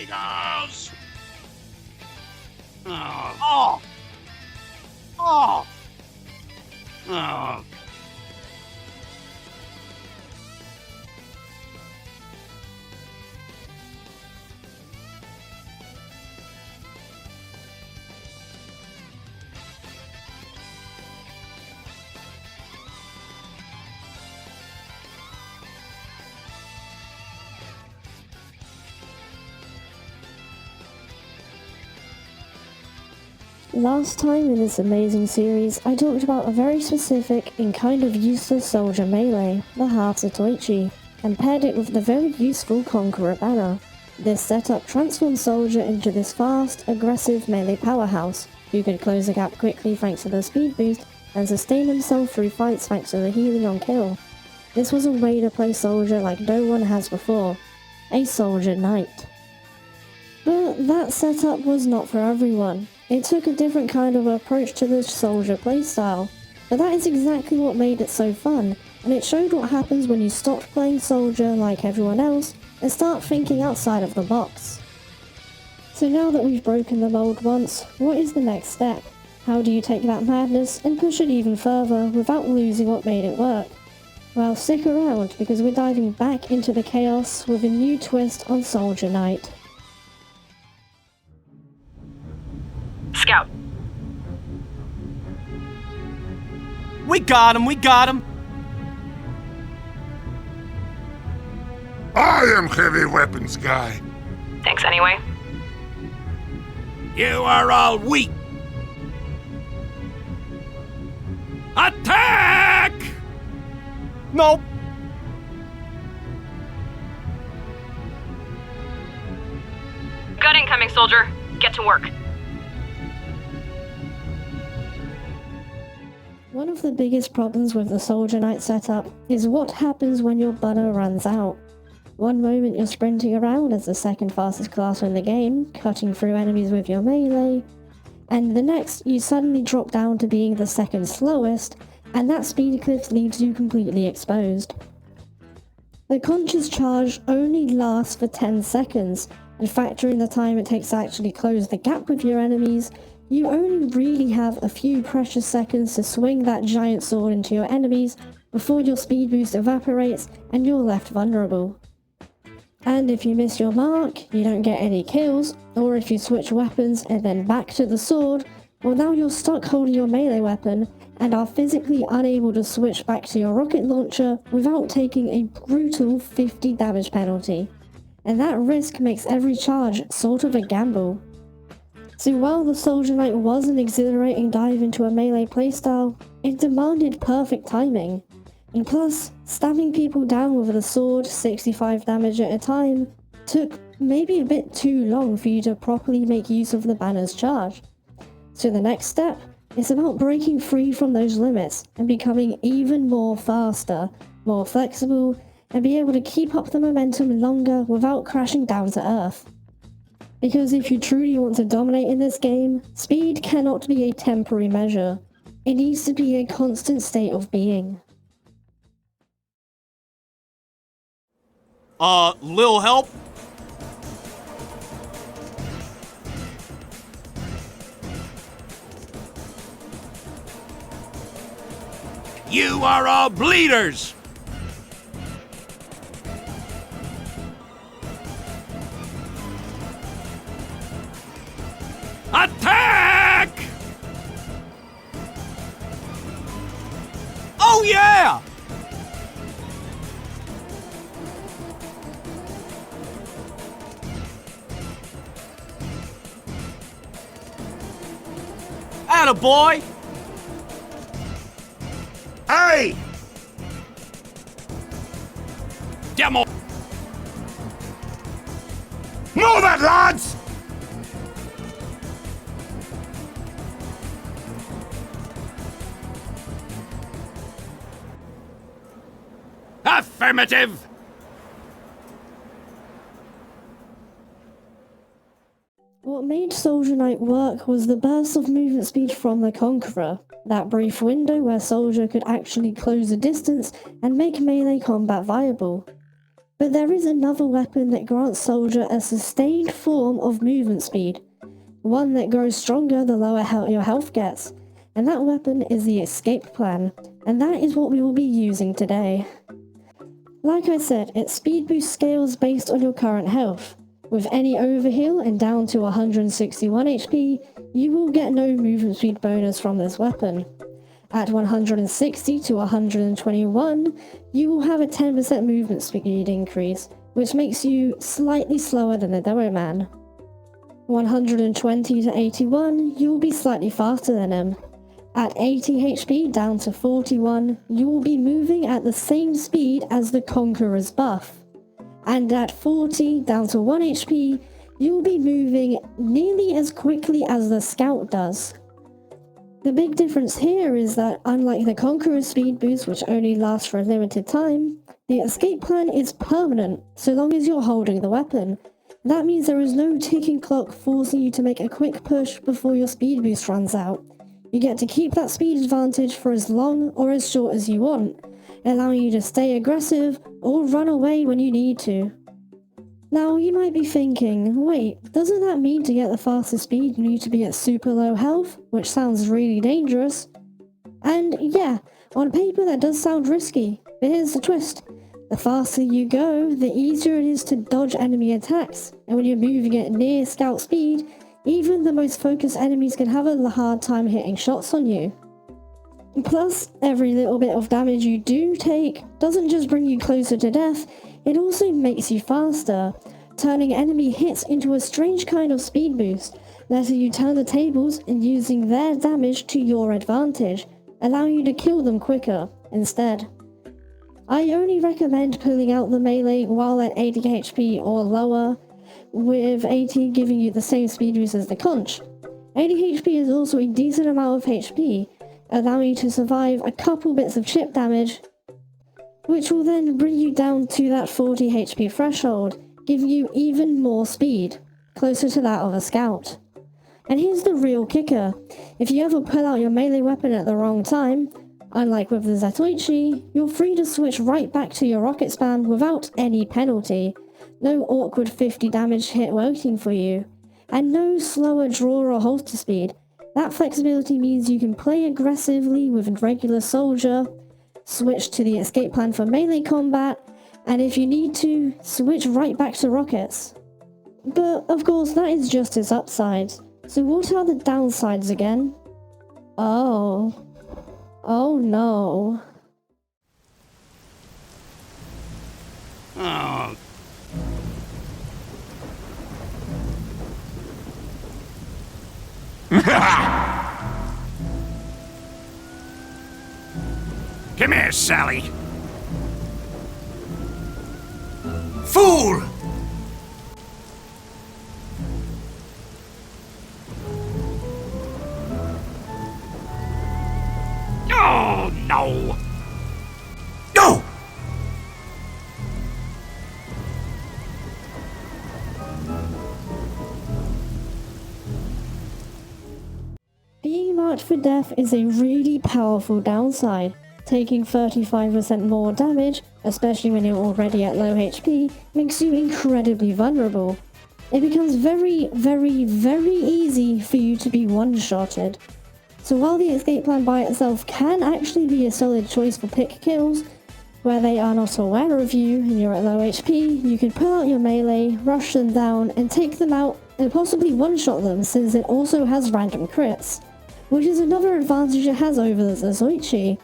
Eagles! Oh. Oh! Oh! Oh. Last time in this amazing series, I talked about a very specific and kind of useless soldier melee, the half-Zatoichi, and paired it with the very useful Conqueror banner. This setup transformed Soldier into this fast, aggressive melee powerhouse, who could close the gap quickly thanks to the speed boost, and sustain himself through fights thanks to the healing on kill. This was a way to play Soldier like no one has before, a Soldier Knight. But that setup was not for everyone. It took a different kind of approach to the Soldier playstyle, but that is exactly what made it so fun, and it showed what happens when you stop playing Soldier like everyone else and start thinking outside of the box. So now that we've broken the mold once, what is the next step? How do you take that madness and push it even further without losing what made it work? Well, stick around because we're diving back into the chaos with a new twist on Soldier Knight. Scout. We got him, we got him! I am heavy weapons guy. Thanks anyway. You are all weak! Attack! Nope. Gun incoming, soldier. Get to work. One of the biggest problems with the Soldier Knight setup is what happens when your banner runs out. One moment you're sprinting around as the second fastest class in the game, cutting through enemies with your melee, and the next you suddenly drop down to being the second slowest, and that speed cliff leaves you completely exposed. The conscious charge only lasts for 10 seconds, and factoring the time it takes to actually close the gap with your enemies, you only really have a few precious seconds to swing that giant sword into your enemies before your speed boost evaporates and you're left vulnerable. And if you miss your mark, you don't get any kills, or if you switch weapons and then back to the sword, well now you're stuck holding your melee weapon and are physically unable to switch back to your rocket launcher without taking a brutal 50 damage penalty. And that risk makes every charge sort of a gamble. So while the Soldier Knight was an exhilarating dive into a melee playstyle, it demanded perfect timing. And plus, stabbing people down with a sword 65 damage at a time took maybe a bit too long for you to properly make use of the banner's charge. So the next step is about breaking free from those limits and becoming even more faster, more flexible, and be able to keep up the momentum longer without crashing down to earth. Because if you truly want to dominate in this game, speed cannot be a temporary measure. It needs to be a constant state of being. Lil help? You are all bleeders! Attack! Oh yeah! Attaboy! Hey! Demo! Move it, lads! Affirmative! What made Soldier Knight work was the burst of movement speed from the Conqueror, that brief window where Soldier could actually close the distance and make melee combat viable. But there is another weapon that grants Soldier a sustained form of movement speed, one that grows stronger the lower your health gets, and that weapon is the escape plan, and that is what we will be using today. Like I said, its speed boost scales based on your current health. With any overheal and down to 161 HP, you will get no movement speed bonus from this weapon. At 160 to 121, you will have a 10% movement speed increase, which makes you slightly slower than the Demo Man. 120 to 81, you will be slightly faster than him. At 80 HP down to 41, you will be moving at the same speed as the Conqueror's buff. And at 40 down to 1 HP, you will be moving nearly as quickly as the Scout does. The big difference here is that, unlike the Conqueror's speed boost, which only lasts for a limited time, the escape plan is permanent, so long as you're holding the weapon. That means there is no ticking clock forcing you to make a quick push before your speed boost runs out. You get to keep that speed advantage for as long or as short as you want, allowing you to stay aggressive or run away when you need to. Now you might be thinking, wait, doesn't that mean to get the fastest speed you need to be at super low health, which sounds really dangerous? And yeah, on paper that does sound risky, but here's the twist. The faster you go, the easier it is to dodge enemy attacks, and when you're moving at near scout speed, even the most focused enemies can have a hard time hitting shots on you. Plus, every little bit of damage you do take doesn't just bring you closer to death, it also makes you faster, turning enemy hits into a strange kind of speed boost, letting you turn the tables and using their damage to your advantage, allowing you to kill them quicker instead. I only recommend pulling out the melee while at 80 HP or lower, with 80 giving you the same speed boost as the conch. 80 HP is also a decent amount of HP, allowing you to survive a couple bits of chip damage, which will then bring you down to that 40 HP threshold, giving you even more speed, closer to that of a scout. And here's the real kicker: if you ever pull out your melee weapon at the wrong time, unlike with the Zatoichi, you're free to switch right back to your rocket spam without any penalty, no awkward 50 damage hit waiting for you, and no slower draw or holster speed. That flexibility means you can play aggressively with regular Soldier, switch to the escape plan for melee combat, and if you need to, switch right back to rockets. But of course that is just its upsides, so what are the downsides again? Oh no. Oh. Come here, Sally. Fool! Oh, no. No! Being marked for death is a really powerful downside. Taking 35% more damage, especially when you're already at low HP, makes you incredibly vulnerable. It becomes very easy for you to be one-shotted. So while the escape plan by itself can actually be a solid choice for pick kills, where they are not aware of you and you're at low HP, you can pull out your melee, rush them down, and take them out and possibly one-shot them, since it also has random crits, which is another advantage it has over the Zatoichi,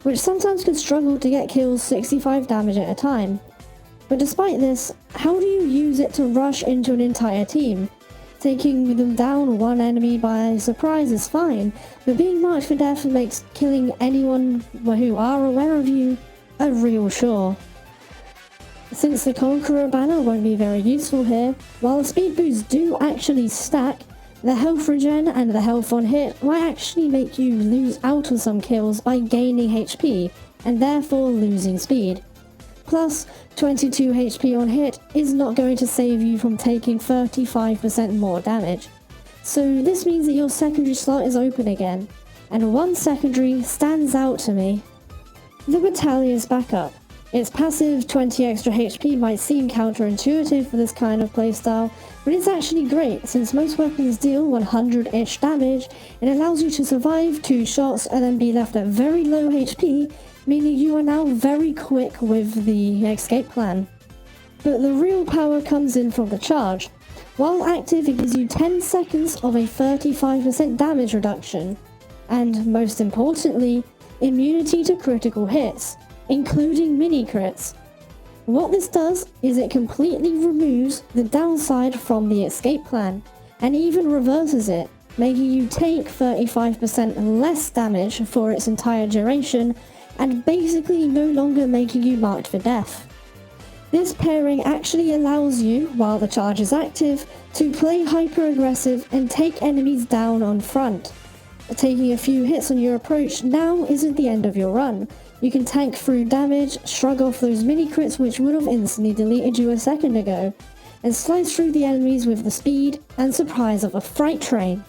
which sometimes can struggle to get kills 65 damage at a time. But despite this, how do you use it to rush into an entire team? Taking them down one enemy by surprise is fine, but being marked for death makes killing anyone who are aware of you a real chore. Since the Conqueror banner won't be very useful here, while the speed boosts do actually stack, the health regen and the health on hit might actually make you lose out on some kills by gaining HP, and therefore losing speed. Plus, 22 HP on hit is not going to save you from taking 35% more damage. So this means that your secondary slot is open again, and one secondary stands out to me. The battalion's backup. Its passive 20 extra HP might seem counterintuitive for this kind of playstyle, but it's actually great since most weapons deal 100-ish damage. It allows you to survive 2 shots and then be left at very low HP, meaning you are now very quick with the escape plan. But the real power comes in from the charge. While active, it gives you 10 seconds of a 35% damage reduction, and most importantly, immunity to critical hits, including mini crits. What this does is it completely removes the downside from the escape plan, and even reverses it, making you take 35% less damage for its entire duration, and basically no longer making you marked for death. This pairing actually allows you, while the charge is active, to play hyper aggressive and take enemies down on front. Taking a few hits on your approach now isn't the end of your run. You can tank through damage, shrug off those mini crits which would have instantly deleted you a second ago, and slice through the enemies with the speed and surprise of a freight train.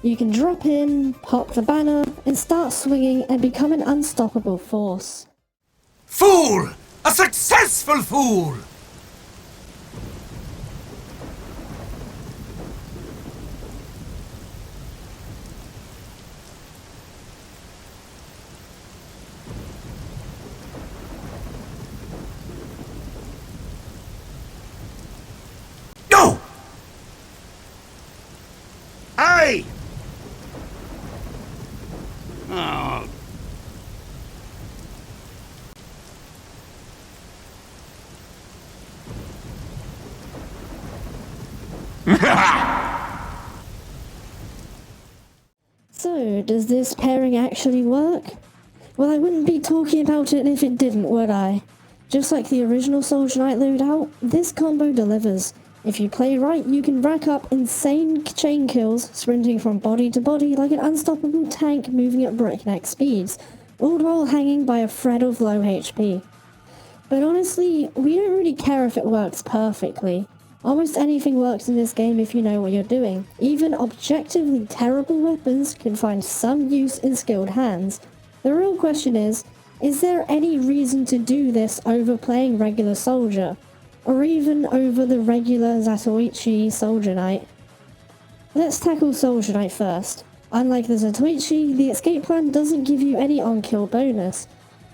You can drop in, pop the banner, and start swinging and become an unstoppable force. Fool! A successful fool! No! Aye! Oh, So, does this pairing actually work? Well, I wouldn't be talking about it if it didn't, would I? Just like the original Soldier Knight loadout, this combo delivers. If you play right, you can rack up insane chain kills, sprinting from body to body like an unstoppable tank moving at breakneck speeds, all while hanging by a thread of low HP. But honestly, we don't really care if it works perfectly. Almost anything works in this game if you know what you're doing. Even objectively terrible weapons can find some use in skilled hands. The real question is there any reason to do this over playing regular Soldier? Or even over the regular Zatoichi Soldier Knight? Let's tackle Soldier Knight first. Unlike the Zatoichi, the escape plan doesn't give you any on-kill bonus.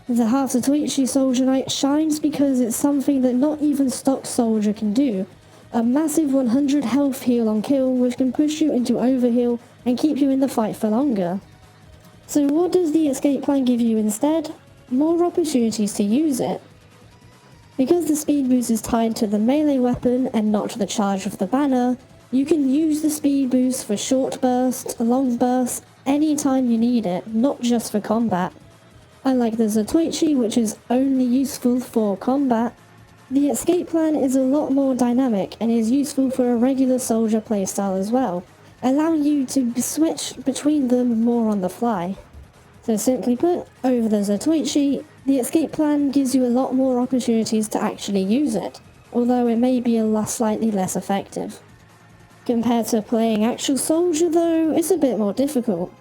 The half Zatoichi Soldier Knight shines because it's something that not even stock Soldier can do. A massive 100 health heal on kill which can push you into overheal and keep you in the fight for longer. So what does the escape plan give you instead? More opportunities to use it. Because the speed boost is tied to the melee weapon and not to the charge of the banner, you can use the speed boost for short bursts, long bursts, anytime you need it, not just for combat. Unlike the Zatoichi, which is only useful for combat, the escape plan is a lot more dynamic and is useful for a regular Soldier playstyle as well, allowing you to switch between them more on the fly. So simply put, over the Zatoichi, the escape plan gives you a lot more opportunities to actually use it, although it may be slightly less effective. Compared to playing actual Soldier though, it's a bit more difficult.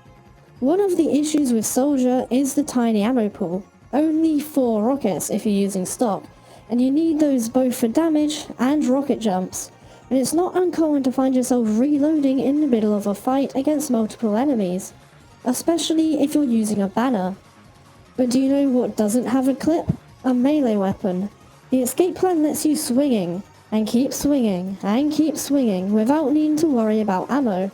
One of the issues with Soldier is the tiny ammo pool, only 4 rockets if you're using stock, and you need those both for damage and rocket jumps, and it's not uncommon to find yourself reloading in the middle of a fight against multiple enemies, especially if you're using a banner. But do you know what doesn't have a clip? A melee weapon. The escape plan lets you swinging, and keep swinging, and keep swinging without needing to worry about ammo.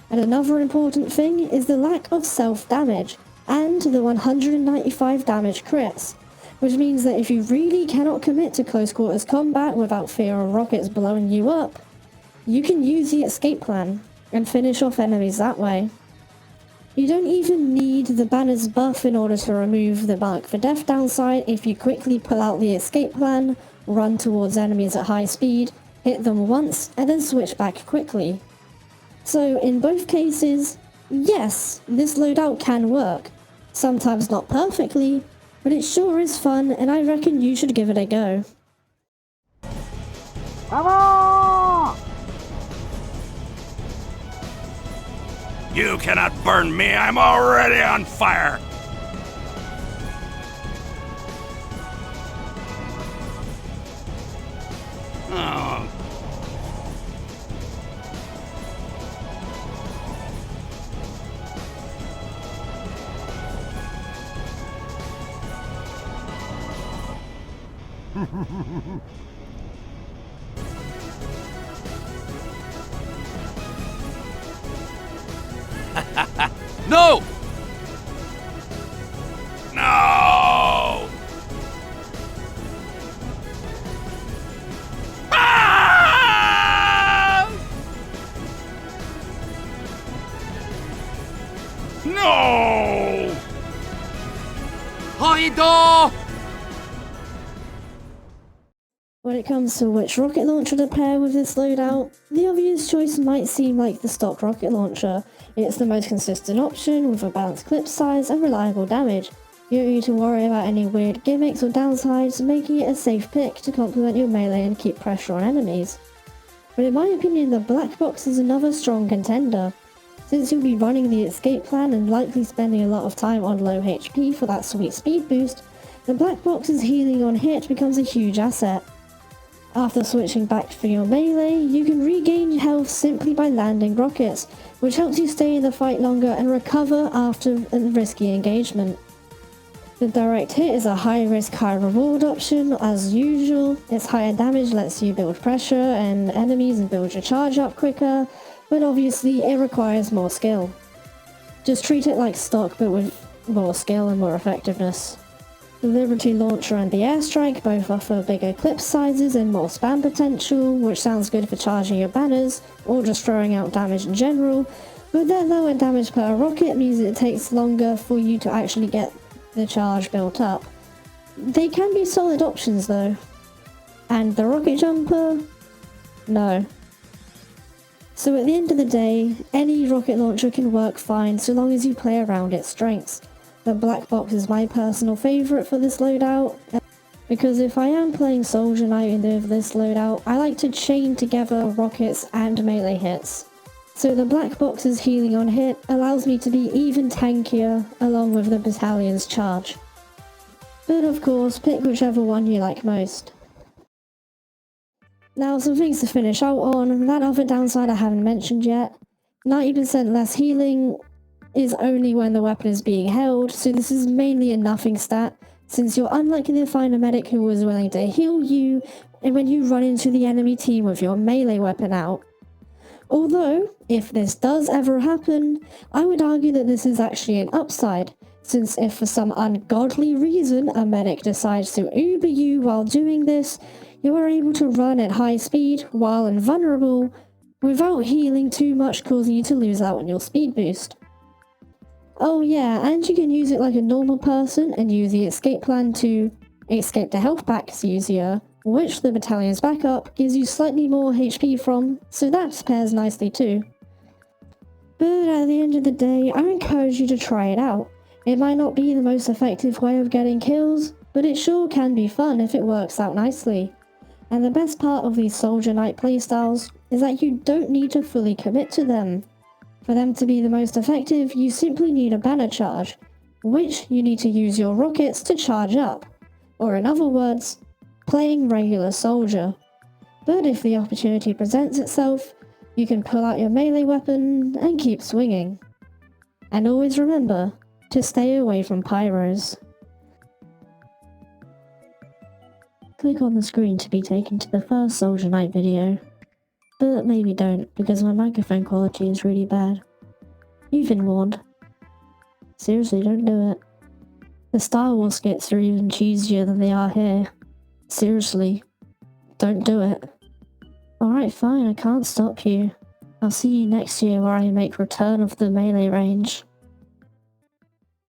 And another important thing is the lack of self-damage, and the 195 damage crits, which means that if you really cannot commit to close quarters combat without fear of rockets blowing you up, you can use the escape plan and finish off enemies that way. You don't even need the banner's buff in order to remove the mark for death downside if you quickly pull out the escape plan, run towards enemies at high speed, hit them once, and then switch back quickly. So in both cases, yes, this loadout can work. Sometimes not perfectly, but it sure is fun, and I reckon you should give it a go. you cannot burn me. I'm already on fire. No! No! Ah! No! Haido! When it comes to which rocket launcher to pair with this loadout, the obvious choice might seem like the stock rocket launcher. It's the most consistent option with a balanced clip size and reliable damage. You don't need to worry about any weird gimmicks or downsides, making it a safe pick to complement your melee and keep pressure on enemies. But in my opinion, the black box is another strong contender. Since you'll be running the escape plan and likely spending a lot of time on low HP for that sweet speed boost, the black box's healing on hit becomes a huge asset. After switching back for your melee, you can regain health simply by landing rockets, which helps you stay in the fight longer and recover after a risky engagement. The direct hit is a high risk, high reward option, as usual. Its higher damage lets you build pressure and enemies and build your charge up quicker, but obviously it requires more skill. Just treat it like stock but with more skill and more effectiveness. The Liberty Launcher and the Airstrike both offer bigger clip sizes and more spam potential, which sounds good for charging your banners, or just throwing out damage in general, but their lower damage per rocket means it takes longer for you to actually get the charge built up. They can be solid options though. And the rocket jumper? No. So at the end of the day, any rocket launcher can work fine so long as you play around its strengths. The black box is my personal favourite for this loadout, because if I am playing Soldier Knight with this loadout, I like to chain together rockets and melee hits. So the black box's healing on hit allows me to be even tankier along with the battalion's charge. But of course, pick whichever one you like most. Now some things to finish out on, that other downside I haven't mentioned yet. 90% less healing is only when the weapon is being held, so this is mainly a nothing stat, since you're unlikely to find a medic who is willing to heal you and when you run into the enemy team with your melee weapon out. Although, if this does ever happen, I would argue that this is actually an upside, since if for some ungodly reason a medic decides to uber you while doing this, you are able to run at high speed while invulnerable, without healing too much causing you to lose out on your speed boost. Oh yeah, and you can use it like a normal person and use the escape plan to escape the health packs easier, which the battalion's backup gives you slightly more HP from, so that pairs nicely too. But at the end of the day, I encourage you to try it out. It might not be the most effective way of getting kills, but it sure can be fun if it works out nicely. And the best part of these Soldier Knight playstyles is that you don't need to fully commit to them. For them to be the most effective, you simply need a banner charge, which you need to use your rockets to charge up, or in other words, playing regular soldier. But if the opportunity presents itself, you can pull out your melee weapon and keep swinging. And always remember to stay away from pyros. Click on the screen to be taken to the first Soldier Knight video. But maybe don't, because my microphone quality is really bad. You've been warned. Seriously, don't do it. The Star Wars skits are even cheesier than they are here. Seriously, don't do it. Alright, fine, I can't stop you. I'll see you next year where I make Return of the Melee range.